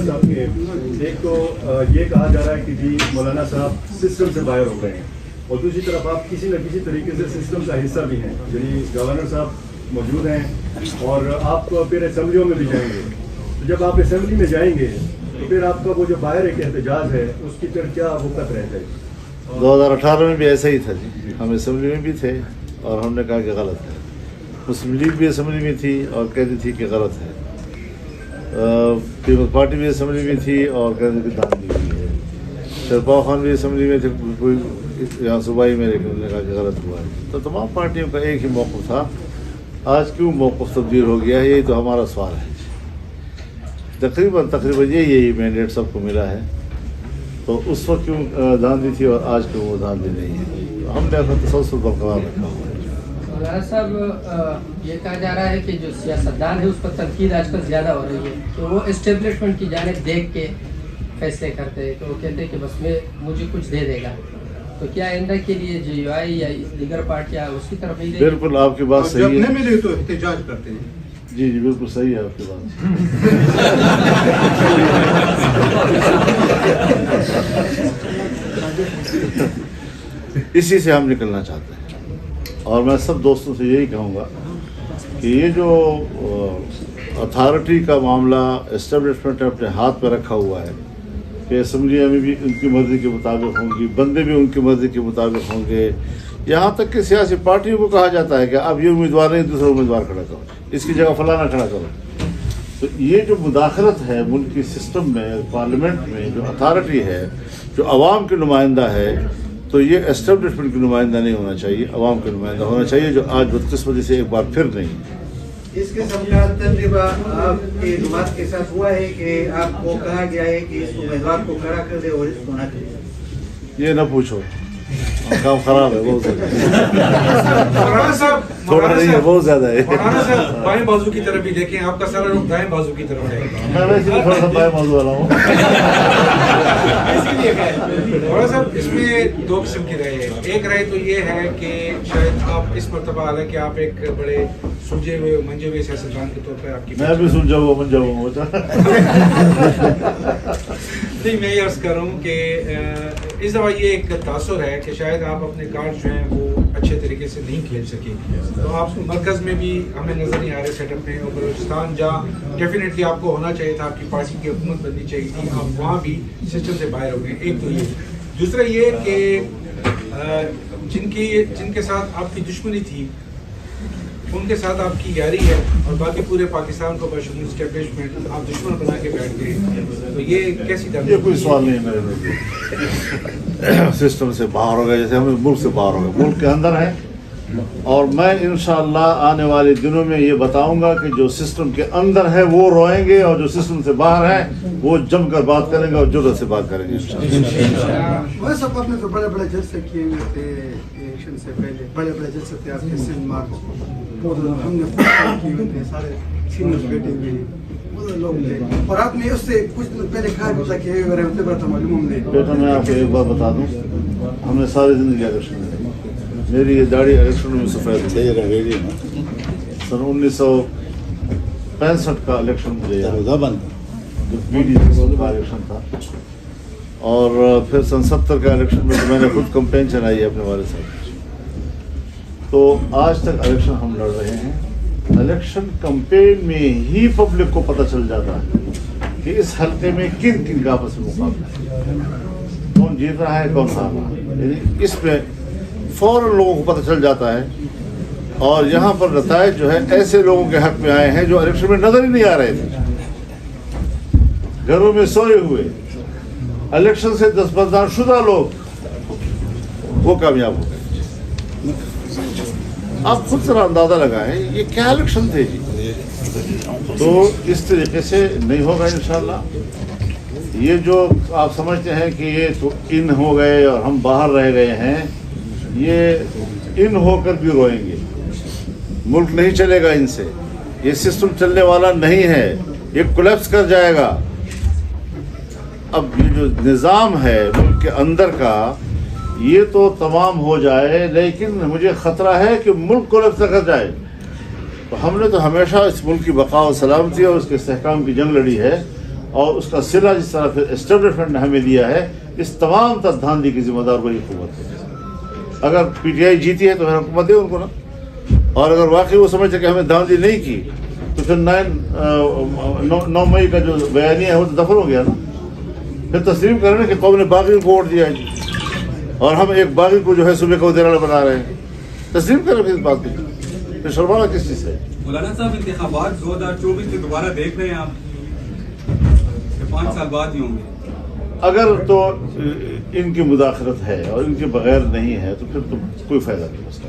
صاحب کے ایک تو یہ کہا جا رہا ہے کہ جی مولانا صاحب سسٹم سے باہر ہو گئے ہیں، اور دوسری طرف آپ کسی نہ کسی طریقے سے سسٹم کا حصہ بھی ہیں، یعنی گورنر صاحب موجود ہیں اور آپ پھر اسمبلیوں میں بھی جائیں گے، تو جب آپ اسمبلی میں جائیں گے تو پھر آپ کا وہ جو باہر ایک احتجاج ہے اس کی پھر کیا وقت رہ جائے گی؟ 2018 میں بھی ایسا ہی تھا جی، ہم اسمبلی میں بھی تھے اور ہم نے کہا کہ غلط ہے، مسلم لیگ بھی اسمبلی میں تھی اور کہتی تھی کہ غلط ہے، پیپلز پارٹی بھی اسمبلی میں تھی اور کہتے تھے کہ دھاندلی ہوئی ہے، شرپا خان بھی اسمبلی میں تھے کوئی یہاں صوبائی میں، لیکن انہوں نے کہا کہ غلط ہوا ہے۔ تو تمام پارٹیوں کا ایک ہی موقف تھا، آج کیوں موقف تبدیل ہو گیا ہے، یہی تو ہمارا سوال ہے۔ تقریباً یہی مینڈیٹ سب کو ملا ہے، تو اس وقت کیوں دھاندلی تھی اور آج کیوں وہ دھاندلی نہیں ہے؟ ہم نے اپنا تسلسل برقرار رکھا ہوا ہے۔ مولانا صاحب یہ کہا جا رہا ہے کہ جو سیاستدان ہے اس پر تنقید آج کل زیادہ ہو رہی ہے، تو وہ اسٹیبلشمنٹ کی جانب دیکھ کے فیصلے کرتے ہیں، کہ وہ کہتے ہیں کہ بس مجھے کچھ دے دے گا، تو کیا آئندہ کے لیے JUI یا دیگر پارٹیاں اس کی طرف نہیں؟ بالکل آپ کی بات صحیح ہے، جب نہیں ملے تو احتجاج کرتے ہیں۔ جی بالکل صحیح ہے آپ کی بات۔ اسی سے ہم نکلنا چاہتے ہیں، اور میں سب دوستوں سے یہی کہوں گا کہ یہ جو اتھارٹی کا معاملہ اسٹیبلشمنٹ نے اپنے ہاتھ پہ رکھا ہوا ہے کہ اسمبلیاں میں بھی ان کی مرضی کے مطابق ہوں گی، بندے بھی ان کی مرضی کے مطابق ہوں گے، یہاں تک کہ سیاسی پارٹیوں کو کہا جاتا ہے کہ اب یہ امیدوار نہیں دوسرا امیدوار کھڑا کرو، اس کی جگہ فلانا کھڑا کرو۔ تو یہ جو مداخلت ہے ملکی سسٹم میں، پارلیمنٹ میں جو اتھارٹی ہے، جو عوام کے نمائندہ ہے، تو یہ اسٹیبلشمنٹ کی نمائندہ نہیں ہونا چاہیے، عوام کا نمائندہ ہونا چاہیے، جو آج بدقسمتی سے ایک بار پھر نہیں ہے۔ اس قسم کا تجربہ آپ کے جماعت کے ساتھ ہوا ہے کہ آپ کو کہا گیا ہے کہ اس امیدوار کو کھڑا کر دے اور اس کو نہ کرے؟ یہ نہ پوچھو، کام خراب ہے بہت مولانا صاحب تھوڑا نہیں ہے، بہت زیادہ ہے۔ مولانا صاحب بائیں بازو کی طرف بھی دیکھیں، آپ کا سارا رخ دائیں بازو کی طرف ہے۔ میں ویسے بھی تھوڑا سا بائیں موضوع والا ہوں۔ مولانا صاحب اس میں دو قسم کی رائے ہے، ایک رائے تو یہ ہے کہ شاید آپ اس مرتبہ، حالانکہ آپ ایک بڑے سلجھے ہوئے منجھے ہوئے سیاستدان کے طور پر آپ کی، میں بھی سلجھا ہوا منجھا ہوا نہیں میں یہ عرض کر رہا ہوں کہ اس دفعہ یہ ایک تاثر ہے کہ شاید آپ اپنے کارڈ جو ہیں وہ اچھے طریقے سے نہیں کھیل سکے، تو آپ مرکز میں بھی ہمیں نظر نہیں آ رہے سیٹ اپ میں، اور بلوچستان جہاں ڈیفینیٹلی آپ کو ہونا چاہیے تھا، آپ کی پارٹی کی حکومت بننی چاہیے تھی، آپ وہاں بھی سسٹم سے باہر ہو گئے۔ ایک تو یہ، دوسرا یہ کہ جن کے ساتھ آپ کی دشمنی تھی ان کے ساتھ آپ کی یاری ہے، اور باقی پورے پاکستان کو بشمول اسٹیبلشمنٹ آپ دشمن بنا کے بیٹھ گئے، تو یہ کیسی یہ کوئی سوال نہیں ہے میرے لیے۔ سسٹم سے باہر ہو گئے، جیسے ہم ملک سے باہر ہو گئے، ملک کے اندر ہیں، اور میں انشاءاللہ آنے والے دنوں میں یہ بتاؤں گا کہ جو سسٹم کے اندر ہے وہ روئیں گے، اور جو سسٹم سے باہر ہیں وہ جم کر بات کریں گے اور جرأت سے بات کریں گے انشاءاللہ۔ وہ سب آپ نے تو بڑے بڑے جلسے کیے ہوئے تھے الیکشن سے پہلے، بڑے بڑے جلسے تھے آپ کے سندھ مارچ، ہم نے کیے ہوئے تھے، سارے سینئرز بیٹھے ہوئے وہ لوگ تھے، اور آپ نے اس سے کچھ دن پہلے کہا بھی تھا کہ معلوم نہیں۔ بیٹا میں آپ کو ایک بات بتا دوں، ہم نے ساری زندگی الیکشن میں، میری یہ داڑھی الیکشن میں سفید تھی۔ سن 1965 کا الیکشن مجھے یاد ہے، جو PDP کا الیکشن تھا، اور پھر سن 70 کا الیکشن میں میں نے خود کمپین چلائی ہے اپنے والد صاحب۔ تو آج تک الیکشن ہم لڑ رہے ہیں، الیکشن کمپین میں ہی پبلک کو پتہ چل جاتا ہے کہ اس حلقے میں کن کن کا آپس میں مقابلہ ہے، کون جیت رہا ہے کون ہار رہا ہے، یعنی اس میں فوراً لوگوں کو پتہ چل جاتا ہے، اور یہاں پر نتائج جو ہے ایسے لوگوں کے حق میں آئے ہیں جو الیکشن میں نظر ہی نہیں آ رہے تھے، گھروں میں سوئے ہوئے الیکشن سے دستبردار شدہ لوگ وہ کامیاب ہو گئے۔ آپ خود ذرا اندازہ لگائیں یہ کیا الیکشن تھے جی۔ تو اس طریقے سے نہیں ہوگا انشاءاللہ۔ یہ جو آپ سمجھتے ہیں کہ یہ تو ان ہو گئے اور ہم باہر رہ گئے ہیں، یہ ان ہو کر بھی روئیں گے، ملک نہیں چلے گا ان سے، یہ سسٹم چلنے والا نہیں ہے، یہ کولیپس کر جائے گا۔ اب یہ جو نظام ہے ملک کے اندر کا یہ تو تمام ہو جائے، لیکن مجھے خطرہ ہے کہ ملک کولیپس نہ کر جائے۔ تو ہم نے تو ہمیشہ اس ملک کی بقا و سلامتی اور اس کے استحکام کی جنگ لڑی ہے، اور اس کا صلہ جس طرح پھر اسٹیبلشمنٹ نے ہمیں دیا ہے، اس تمام تر دھاندلی کی ذمہ دار وہی حکومت ہے۔ اگر پی ٹی آئی جیتی ہے تو پھر حکومت دے ان کو نا، اور اگر واقعی وہ سمجھتے کہ ہمیں دھاندلی نہیں کی تو پھر 9 مئی کا جو بیانیہ ہے وہ تو دفن ہو گیا نا۔ پھر تسلیم کریں کہ قوم نے باغی کو ووٹ دیا ہے اور ہم ایک باغی کو جو ہے صوبے کا وزیر اعلیٰ بنا رہے ہیں، تسلیم کریں پھر اس بات کو، پھر شرمانا کس چیز سے؟ مولانا صاحب انتخابات 2024 سے دوبارہ دیکھ رہے ہیں آپ کہ 5 سال بعد ہی ہوں گے؟ اگر تو ان کی مداخلت ہے اور ان کے بغیر نہیں ہے تو پھر تو کوئی فائدہ نہیں اس کا،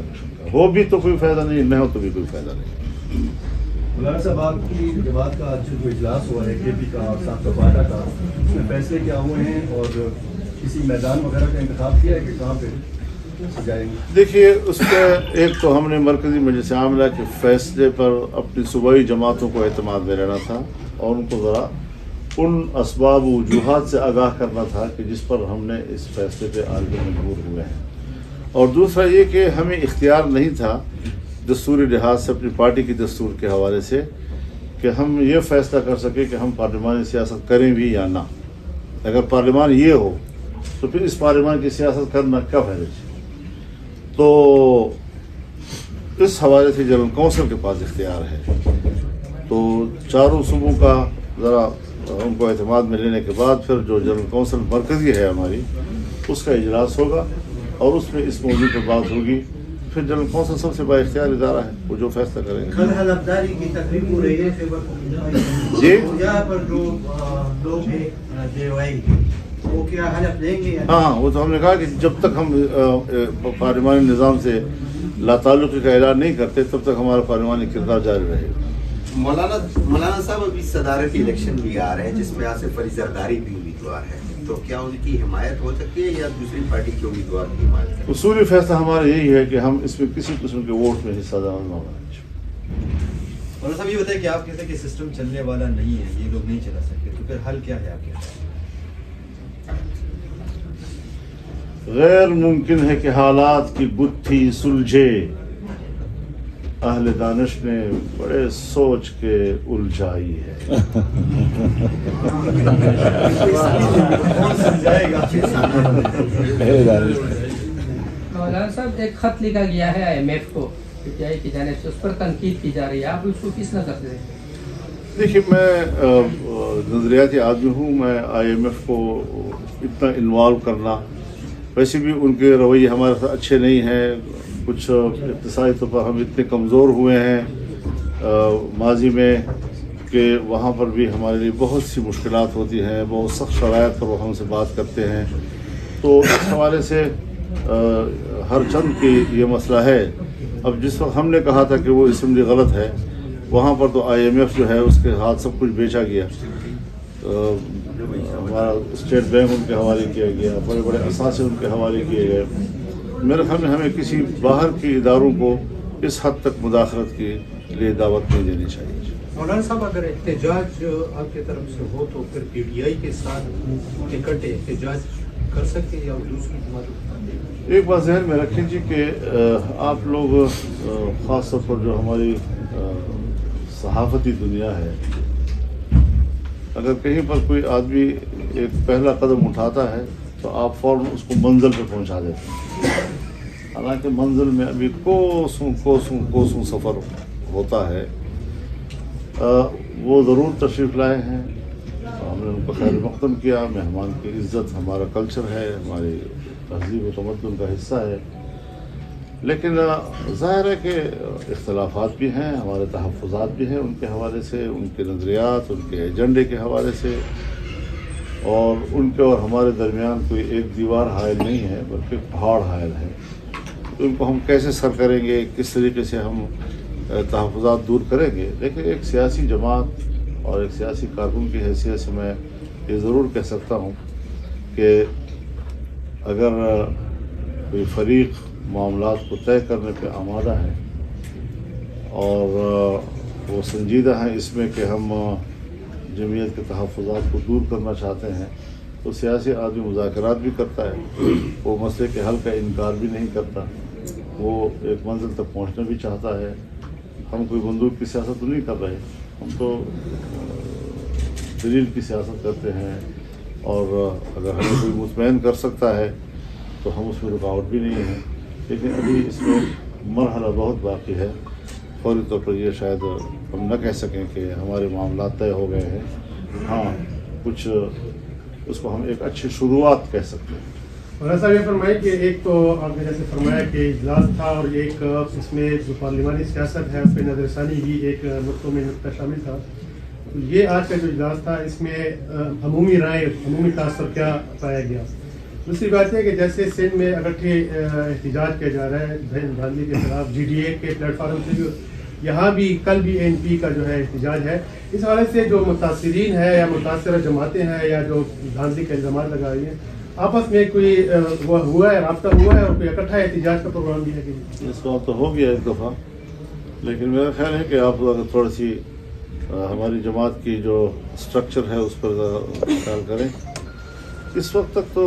ہو بھی تو کوئی فائدہ نہیں، نہ ہو تو بھی کوئی فائدہ نہیں۔ مولانا صاحب آپ کی جماعت کا آج جو اجلاس ہوا ہے کے پی کا اور صاحب تبادلہ کا، اس میں فیصلے کیا ہوئے ہیں اور کسی میدان وغیرہ کا انتخاب کیا ہے کہ کہاں پہ جائیں گے؟ دیکھیے اس پہ ایک تو ہم نے مرکزی مجلس عاملہ کے فیصلے پر اپنی صوبائی جماعتوں کو اعتماد میں رہنا تھا اور ان کو ذرا ان اسباب و وجوہات سے آگاہ کرنا تھا کہ جس پر ہم نے اس فیصلے پہ آج بھی مجبور ہوئے ہیں، اور دوسرا یہ کہ ہمیں اختیار نہیں تھا دستوری لحاظ سے اپنی پارٹی کی دستور کے حوالے سے کہ ہم یہ فیصلہ کر سکیں کہ ہم پارلیمانی سیاست کریں بھی یا نہ۔ اگر پارلیمان یہ ہو تو پھر اس پارلیمان کی سیاست کرنا کیا فائدہ ہے؟ تو اس حوالے سے جنرل کونسل کے پاس اختیار ہے، تو چاروں صوبوں کا ذرا ان کو اعتماد میں لینے کے بعد پھر جو جنرل کونسل مرکزی ہے ہماری، اس کا اجلاس ہوگا اور اس میں اس موضوع پر بات ہوگی، پھر جنرل کونسل سب سے با اختیار ادارہ ہے، وہ جو فیصلہ کریں گے۔ کل حلفداری کی تقریب ہو رہی ہے جی یہاں پر جو لوگ ہیں جے وائی وہ کیا حلف لیں گے؟ ہاں، وہ تو ہم نے کہا کہ جب تک ہم پارلیمانی نظام سے لا تعلقی کا اعلان نہیں کرتے تب تک ہمارا پارلیمانی کردار جاری رہے گا۔ مولانا صاحب ابھی صدارتی الیکشن بھی آ رہے ہیں جس میں آصف علی زرداری بھی امیدوار ہے، تو کیا ان کی حمایت ہو سکتی ہے یا دوسری پارٹی کے امیدوار کی حمایت کریں؟ اصولی فیصلہ ہمارا یہی ہے کہ ہم اس میں کسی قسم کے ووٹ میں حصہ دار نہ ہونا۔ مولانا صاحب یہ بتائیں کہ آپ کہتے ہیں کہ سسٹم چلنے والا نہیں ہے، یہ لوگ نہیں چلا سکتے، تو پھر حل کیا ہے آپ کے؟ غیر ممکن ہے کہ حالات کی گتھی سلجھے، اہل دانش نے بڑے سوچ کے الجھائی ہے۔ مولانا صاحب ایک خط لکھا گیا ہے IMF کو پی ٹی آئی کی جانب سے، اس پر تنقید کی جا رہی ہے، آپ اس کو کس نظر سے دیکھیں؟ دیکھیے میں نظریاتی آدمی ہوں، میں IMF کو اتنا انوالو کرنا، ویسے بھی ان کے رویے ہمارے ساتھ اچھے نہیں ہیں، کچھ اقتصادی طور پر ہم اتنے کمزور ہوئے ہیں ماضی میں کہ وہاں پر بھی ہمارے لیے بہت سی مشکلات ہوتی ہیں، بہت سخت شرائط پر وہ ہم سے بات کرتے ہیں، تو اس حوالے سے ہر چند کی یہ مسئلہ ہے۔ اب جس وقت ہم نے کہا تھا کہ وہ اسمبلی غلط ہے، وہاں پر تو IMF جو ہے اس کے ہاتھ سب کچھ بیچا گیا، ہمارا اسٹیٹ بینک ان کے حوالے کیا گیا، بڑے بڑے اثاثے ان کے حوالے کیے گئے۔ میرے خیال میں ہمیں کسی باہر کے اداروں کو اس حد تک مداخلت کے لیے دعوت نہیں دینی چاہیے۔ مولانا صاحب اگر احتجاج آپ کی طرف سے ہو تو پھر پی ٹی آئی کے ساتھ اکٹھے احتجاج کر سکتے ہیں یا دوسری جماعت؟ ایک بات ذہن میں رکھیں جی کہ آپ لوگ خاص طور پر جو ہماری صحافتی دنیا ہے، اگر کہیں پر کوئی آدمی ایک پہلا قدم اٹھاتا ہے تو آپ فوراً اس کو منزل پہ پہنچا دیتے ہیں، حالانکہ منزل میں ابھی کوسوں سفر ہوتا ہے۔ وہ ضرور تشریف لائے ہیں، ہم نے ان کو خیر مقدم کیا، مہمان کی عزت ہمارا کلچر ہے، ہماری تہذیب و تمدن کا حصہ ہے، لیکن ظاہر ہے کہ اختلافات بھی ہیں، ہمارے تحفظات بھی ہیں ان کے حوالے سے، ان کے نظریات، ان کے ایجنڈے کے حوالے سے، اور ان کے اور ہمارے درمیان کوئی ایک دیوار حائل نہیں ہے بلکہ پہاڑ حائل ہے۔ تو ان کو ہم کیسے سر کریں گے، کس طریقے سے ہم تحفظات دور کریں گے؟ لیکن ایک سیاسی جماعت اور ایک سیاسی کارکن کی حیثیت سے میں یہ ضرور کہہ سکتا ہوں کہ اگر کوئی فریق معاملات کو طے کرنے پہ آمادہ ہے اور وہ سنجیدہ ہیں اس میں کہ ہم جمعیت کے تحفظات کو دور کرنا چاہتے ہیں، تو سیاسی آدمی مذاکرات بھی کرتا ہے، وہ مسئلے کے حل کا انکار بھی نہیں کرتا، وہ ایک منزل تک پہنچنا بھی چاہتا ہے۔ ہم کوئی بندوق کی سیاست تو نہیں کر رہے، ہم تو دلیل کی سیاست کرتے ہیں، اور اگر ہمیں کوئی مطمئن کر سکتا ہے تو ہم اس میں رکاوٹ بھی نہیں ہے، لیکن ابھی اس میں مرحلہ بہت باقی ہے۔ فوری طور پر یہ شاید ہم نہ کہہ سکیں کہ ہمارے معاملات طے ہو گئے ہیں، ہاں کچھ اس کو ہم ایک اچھی شروعات کہہ سکتے ہیں۔ مولانا صاحب یہ فرمائے کہ ایک تو آپ نے جیسے فرمایا کہ اجلاس تھا، اور ایک اس میں جو پارلیمانی سیاست ہے اس پہ نظر ثانی بھی ایک نقطوں میں نقطہ شامل تھا۔ یہ آج کا جو اجلاس تھا اس میں عمومی رائے، عمومی تاثر کیا پایا گیا؟ دوسری بات ہے کہ جیسے سندھ میں اکٹھے احتجاج کیا جا رہا ہے دھاندلی کے خلاف GDA کے پلیٹ فارم سے، جو یہاں بھی کل بھی ANP کا جو ہے احتجاج ہے، اس حوالے سے جو متاثرین ہے یا متاثرہ جماعتیں ہیں یا جو دھاندلی کے الزامات لگا رہی ہیں، آپس میں کوئی ہوا ہے، رابطہ ہوا ہے اور کوئی اکٹھا احتجاج کا پروگرام بھی ہے کہ اس بات تو ہو گیا ایک دفعہ، لیکن میرا خیال ہے کہ آپ اگر تھوڑی سی ہماری جماعت کی جو اسٹرکچر ہے اس پر خیال کریں، اس وقت تک تو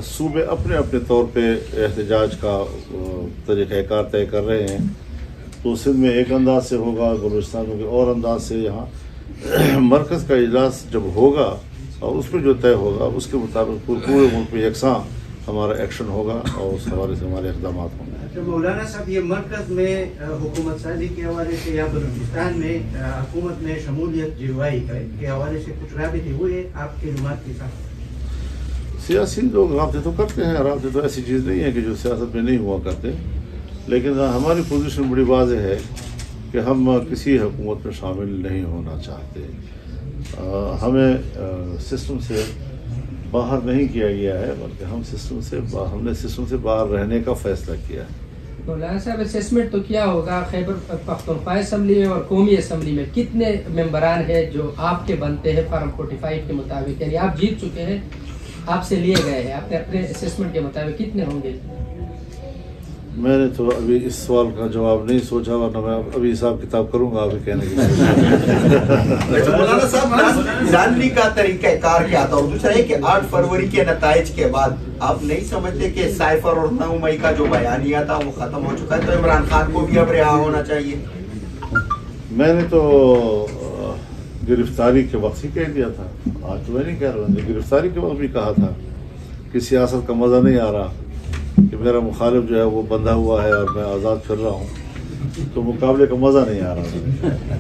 صوبے اپنے اپنے طور پہ احتجاج کا طریقہ کار طے کر رہے ہیں۔ تو سندھ میں ایک انداز سے ہوگا، بلوچستان میں اور انداز سے، یہاں مرکز کا اجلاس جب ہوگا اور اس میں جو طے ہوگا اس کے مطابق پورے ملک میں یکساں ہمارا ایکشن ہوگا اور اس حوالے سے ہمارے اقدامات ہوں گے۔ مولانا صاحب، یہ مرکز میں حکومت سازی کے حوالے سے یا بلوچستان میں حکومت میں شمولیت جلوائی کے حوالے سے کچھ رابطے ہوئے آپ کے جماعت کے ساتھ؟ سیاسی لوگ رابطے تو کرتے ہیں، رابطے تو ایسی چیز نہیں ہے کہ جو سیاست میں نہیں ہوا کرتے، لیکن ہماری پوزیشن بڑی واضح ہے کہ ہم کسی حکومت میں شامل نہیں ہونا چاہتے۔ ہمیں سسٹم سے باہر نہیں کیا گیا ہے، بلکہ ہم نے سسٹم سے باہر رہنے کا فیصلہ کیا ہے۔ مولانا صاحب، اسیسمنٹ تو کیا ہوگا خیبر پختونخوا اسمبلی میں اور قومی اسمبلی میں کتنے ممبران ہیں جو آپ کے بنتے ہیں فارم 45 کے مطابق؟ یعنی آپ جیت چکے ہیں، آپ سے لیے گئے ہیں، آپ نے اپنے اسیسمنٹ کے مطابق کتنے ہوں گے؟ میں نے تو ابھی اس سوال کا جواب نہیں سوچا، ورنہ میں ابھی حساب کتاب کروں گا ابھی کہنے کی۔ مولانا صاحب، دھاندلی کا طریقہ کار کیا تھا؟ اور دوسرا ہے کہ 8 فروری کے نتائج کے بعد آپ نہیں سمجھتے کہ سائفر اور 9 مئی کا جو بیانیہ تھا وہ ختم ہو چکا ہے، تو عمران خان کو بھی اب رہا ہونا چاہیے؟ میں نے تو گرفتاری کے وقت ہی کہہ دیا تھا، آج تو میں نہیں کہہ رہا، گرفتاری کے وقت بھی کہا تھا کہ سیاست کا مزہ نہیں آ رہا، کہ میرا مخالف جو ہے وہ بندھا ہوا ہے اور میں آزاد پھر رہا ہوں، تو مقابلے کا مزہ نہیں آ رہا۔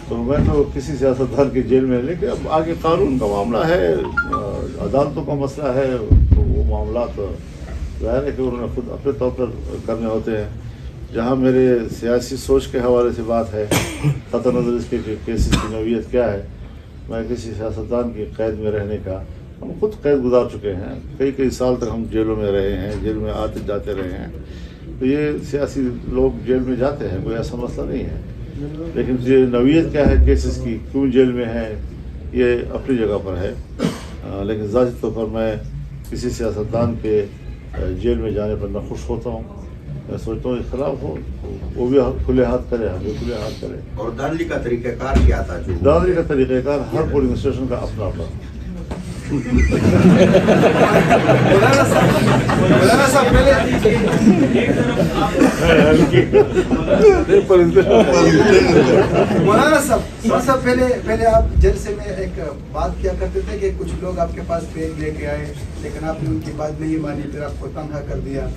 تو میں تو کسی سیاستدان کی جیل میں، لیکن اب آگے قانون کا معاملہ ہے، عدالتوں کا مسئلہ ہے، تو وہ معاملات ظاہر ہے کہ انہوں نے خود اپنے طور پر کرنے ہوتے ہیں۔ جہاں میرے سیاسی سوچ کے حوالے سے بات ہے، قطع نظر اس کے کیسز کی نوعیت کیا ہے، میں کسی سیاستدان کی قید میں رہنے کا، ہم خود قید گزار چکے ہیں، کئی سال تک ہم جیلوں میں رہے ہیں، جیل میں آتے جاتے رہے ہیں، تو یہ سیاسی لوگ جیل میں جاتے ہیں، کوئی ایسا مسئلہ نہیں ہے، لیکن یہ نوعیت کیا ہے کیسز کی، کیوں جیل میں ہے، یہ اپنی جگہ پر ہے۔ لیکن ذاتی طور پر میں کسی سیاستدان کے جیل میں جانے پر نہ خوش ہوتا ہوں، میں سوچتا ہوں خلاف ہو، وہ بھی کھلے ہاتھ کرے، ہم بھی کھلے ہاتھ کرے۔ اور دھاندلی کا طریقہ کار کیا تھا؟ دھاندلی کا طریقہ کار ہر پولنگ اسٹیشن کا اپنا اپنا۔ مولانا صاحب پہلے آپ جلسے میں ایک بات کیا کرتے تھے کہ کچھ لوگ آپ کے پاس پین لے کے آئے، لیکن آپ نے ان کی بات نہیں مانی، پھر آپ کو تنہا کر دیا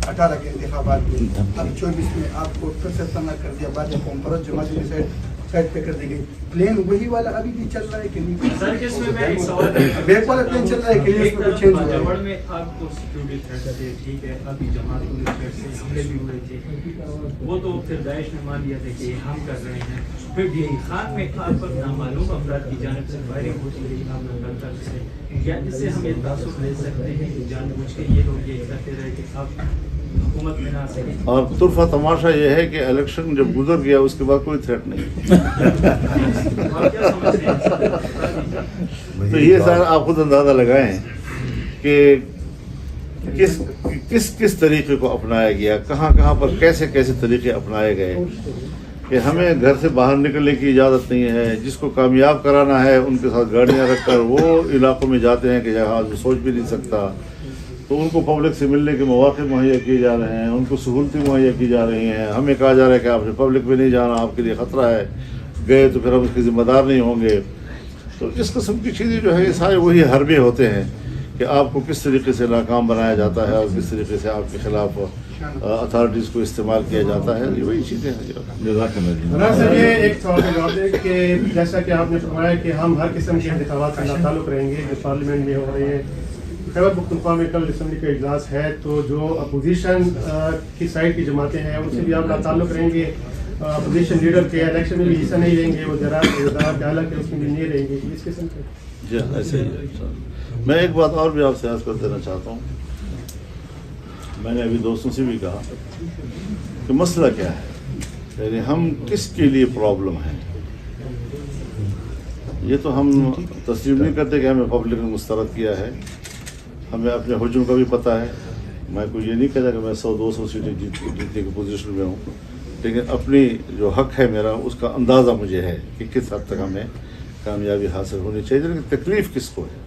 18 کے انتخابات میں، اب 24 میں آپ کو پھر سے تنہا کر دیا، بعد کانفرنس جماعت کی سائڈ پہ کر دی گئی۔ پلین وہی والا ابھی بھی چل رہا ہے کہ نہیں؟ سر اس میں ایک سوال ہے، بیک والا پلین چل رہا ہے کہ اس میں کچھ چینج ہوا ہے؟ گڑبڑ میں آپ کو سیکیورٹی تھریٹ تھے، ٹھیک ہے، ابھی جماعت سے حملے بھی ہوئے تھے، وہ تو پھر داعش نے مان لیا تھا کہ ہم کر رہے ہیں، پھر ڈی خان میں آپ پر نامعلوم افراد کی جانب سے فائرنگ ہوتی رہی آپ نے طرف سے، کیا اس سے ہم یہ تاثر لے سکتے ہیں کہ جان بوجھ کے یہ لوگ یہ کرتے رہے کہ آپ حکومت میں نہ سکیں؟ اور طرفہ تماشا یہ ہے کہ الیکشن جب گزر گیا اس کے بعد کوئی تھریٹ نہیں، تو یہ سارا آپ خود اندازہ لگائیں کہ کس طریقے کو اپنایا گیا، کہاں پر کیسے طریقے اپنائے گئے، کہ ہمیں گھر سے باہر نکلنے کی اجازت نہیں ہے، جس کو کامیاب کرانا ہے ان کے ساتھ گاڑیاں رکھ کر وہ علاقوں میں جاتے ہیں کہ جہاں آدمی سوچ بھی نہیں سکتا، تو ان کو پبلک سے ملنے کے مواقع مہیا کیے جا رہے ہیں، ان کو سہولتیں مہیا کی جا رہی ہیں، ہمیں کہا جا رہا ہے کہ آپ نے پبلک میں نہیں جانا، آپ کے لیے خطرہ ہے، گئے تو پھر ہم اس کے ذمہ دار نہیں ہوں گے۔ تو اس قسم کی چیزیں جو ہے یہ سارے وہی حربے ہوتے ہیں کہ آپ کو کس طریقے سے ناکام بنایا جاتا ہے اور کس طریقے سے آپ کے خلاف اتھارٹیز کو استعمال کیا جاتا ہے. یہ وہی چیزیں ہیں. مولانا صاحب یہ ایک سوال کا جواب دیں کہ جیسا کہ آپ نے فرمایا کہ ہم ہر قسم کے انتخابات سے تعلق رہیں گے جو پارلیمنٹ میں ہو رہے ہیں. خیبر پختونخوا میں کل اسمبلی کا اجلاس ہے تو جو اپوزیشن کی سائڈ کی جماعتیں ہیں ان سے بھی آپ تعلق رہیں گے. اپوزیشن لیڈر کے الیکشن میں بھی حصہ نہیں لیں گے, وہ وزارت حالت کے اس میں بھی نہیں رہیں گے. اس قسم کے جی ایسے ہی. میں ایک بات اور بھی آپ سے عرض کر دینا چاہتا ہوں. میں نے ابھی دوستوں سے بھی کہا کہ مسئلہ کیا ہے, یعنی ہم کس کے لیے پرابلم ہے. یہ تو ہم تسلیم نہیں کرتے کہ ہمیں پبلک نے مسترد کیا ہے. ہمیں اپنے حجم کا بھی پتہ ہے. میں کوئی یہ نہیں کہتا کہ میں 100-200 سیٹیں جیتنے کی پوزیشن میں ہوں, لیکن اپنی جو حق ہے میرا اس کا اندازہ مجھے ہے کہ کس حد تک ہمیں کامیابی حاصل ہونی چاہیے. لیکن تکلیف کس کو ہے؟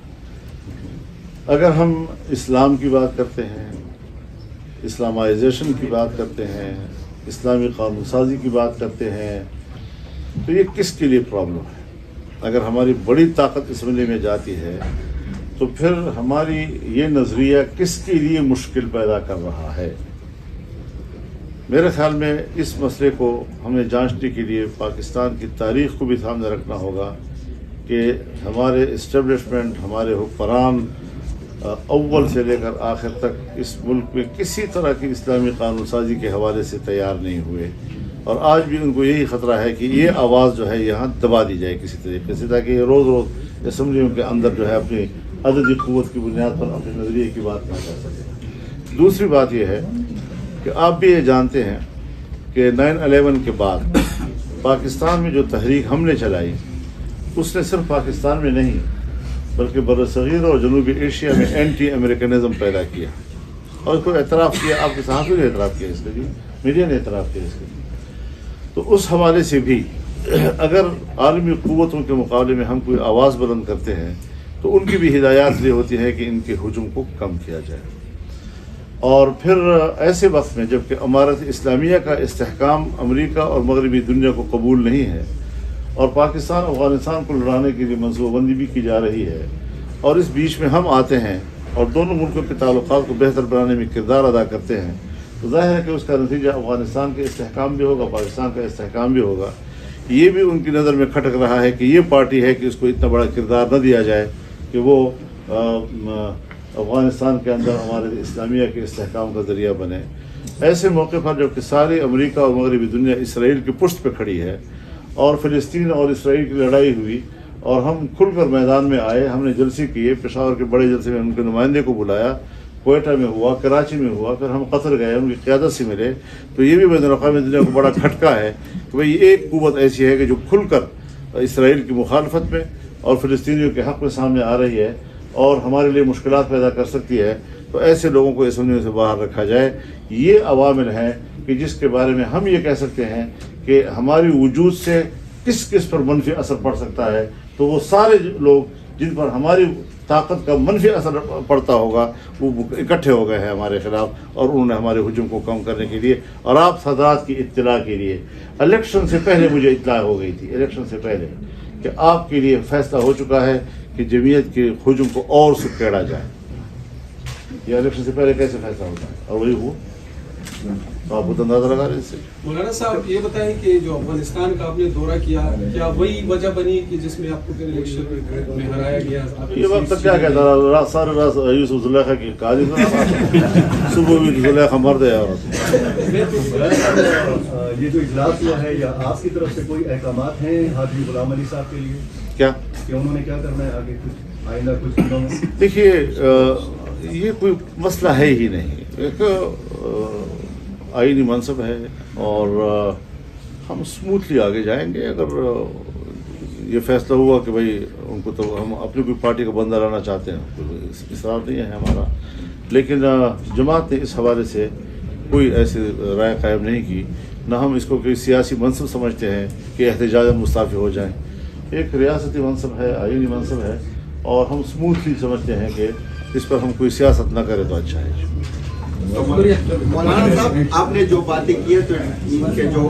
اگر ہم اسلام کی بات کرتے ہیں, اسلامائزیشن کی بات کرتے ہیں, اسلامی قانون سازی کی بات کرتے ہیں, تو یہ کس کے لیے پرابلم ہے؟ اگر ہماری بڑی طاقت اسمبلی میں جاتی ہے تو پھر ہماری یہ نظریہ کس کے لیے مشکل پیدا کر رہا ہے؟ میرے خیال میں اس مسئلے کو ہمیں جانچنے کے لیے پاکستان کی تاریخ کو بھی سامنے رکھنا ہوگا کہ ہمارے اسٹیبلشمنٹ, ہمارے حکمران اول سے لے کر آخر تک اس ملک میں کسی طرح کی اسلامی قانون سازی کے حوالے سے تیار نہیں ہوئے, اور آج بھی ان کو یہی خطرہ ہے کہ یہ آواز جو ہے یہاں دبا دی جائے کسی طریقے سے, تاکہ یہ روز روز اسمبلیوں کے اندر جو ہے اپنی عددی قوت کی بنیاد پر اپنے نظریے کی بات نہ کر سکے. دوسری بات یہ ہے کہ آپ بھی یہ جانتے ہیں کہ 9/11 کے بعد پاکستان میں جو تحریک ہم نے چلائی اس نے صرف پاکستان میں نہیں بلکہ برصغیر اور جنوبی ایشیا میں اینٹی امریکنزم پیدا کیا, اور اس کو اعتراف کیا. آپ کے صحافی نے اعتراف کیا اس کے لیے, میڈیا نے اعتراف کیا اس کے لیے. تو اس حوالے سے بھی اگر عالمی قوتوں کے مقابلے میں ہم کوئی آواز بلند کرتے ہیں تو ان کی بھی ہدایات یہ ہوتی ہے کہ ان کے ہجوم کو کم کیا جائے. اور پھر ایسے وقت میں جب کہ امارت اسلامیہ کا استحکام امریکہ اور مغربی دنیا کو قبول نہیں ہے, اور پاکستان افغانستان کو لڑانے کے لیے منصوبہ بندی بھی کی جا رہی ہے, اور اس بیچ میں ہم آتے ہیں اور دونوں ملکوں کے تعلقات کو بہتر بنانے میں کردار ادا کرتے ہیں, تو ظاہر ہے کہ اس کا نتیجہ افغانستان کے استحکام بھی ہوگا, پاکستان کا استحکام بھی ہوگا. یہ بھی ان کی نظر میں کھٹک رہا ہے کہ یہ پارٹی ہے کہ اس کو اتنا بڑا کردار نہ دیا جائے کہ وہ افغانستان کے اندر ہمارے اسلامیہ کے استحکام کا ذریعہ بنے. ایسے موقع پر جب کہ سارے امریکہ اور مغربی دنیا اسرائیل کی پشت پہ کھڑی ہے اور فلسطین اور اسرائیل کی لڑائی ہوئی اور ہم کھل کر میدان میں آئے, ہم نے جلسے کیے, پشاور کے بڑے جلسے میں ان کے نمائندے کو بلایا, کوئٹہ میں ہوا, کراچی میں ہوا, پھر ہم قطر گئے, ان کی قیادت سے ملے. تو یہ بھی بین الاقوامی دنیا کو بڑا کھٹکا ہے کہ بھئی ایک قوت ایسی ہے کہ جو کھل کر اسرائیل کی مخالفت میں اور فلسطینیوں کے حق میں سامنے آ رہی ہے اور ہمارے لیے مشکلات پیدا کر سکتی ہے. تو ایسے لوگوں کو اسمبلیوں سے باہر رکھا جائے. یہ عوامل ہیں کہ جس کے بارے میں ہم یہ کہہ سکتے ہیں کہ ہماری وجود سے کس کس پر منفی اثر پڑ سکتا ہے. تو وہ سارے لوگ جن پر ہماری طاقت کا منفی اثر پڑتا ہوگا وہ اکٹھے ہو گئے ہیں ہمارے خلاف, اور انہوں نے ہمارے ہجوم کو کم کرنے کے لیے. اور آپ صدرات کی اطلاع کے لیے, الیکشن سے پہلے مجھے اطلاع ہو گئی تھی, الیکشن سے پہلے, کہ آپ کے لیے فیصلہ ہو چکا ہے کہ جمعیت کے ہجوم کو اور سکیڑا جائے. یہ الیکشن سے پہلے کیسے فیصلہ ہوتا ہے, اور وہی ہوا. تو آپ خود اندازہ لگا رہے اس سے. مولانا صاحب یہ بتائیں کہ جو افغانستان کا آپ نے دورہ کیا, کیا وہی وجہ بنی کہ جس میں آپ کو الیکشن میں ہرایا گیا؟ یہ وقت تک کیا کہتا رہا, سارے رات یوسف زلیخا کی قاضی صبح بھی زلیخا مرد ہے. یہ جو اجلاس ہوا ہے, یا آپ کی طرف سے کوئی احکامات ہیں حاجی غلام علی صاحب کے لیے کیا کہ انہوں نے کیا کرنا ہے آگے, کچھ آئندہ کچھ دنوں میں؟ دیکھیے یہ کوئی مسئلہ ہے ہی نہیں, ایک آئینی منصب ہے اور ہم اسموتھلی آگے جائیں گے. اگر یہ فیصلہ ہوا کہ بھائی ان کو, تو ہم اپنی کوئی پارٹی کا بندہ لانا چاہتے ہیں, کوئی اصرار نہیں ہے ہمارا, لیکن جماعت نے اس حوالے سے کوئی ایسی رائے قائم نہیں کی. نہ ہم اس کو کوئی سیاسی منصب سمجھتے ہیں کہ احتجاج مستعفی ہو جائیں. ایک ریاستی منصب ہے, آئینی منصب ہے, اور ہم اسموتھلی سمجھتے ہیں کہ اس پر ہم کوئی سیاست نہ کرے تو اچھا ہے. مولانا صاحب آپ نے جو باتیں کی ہیں تو ان کے جو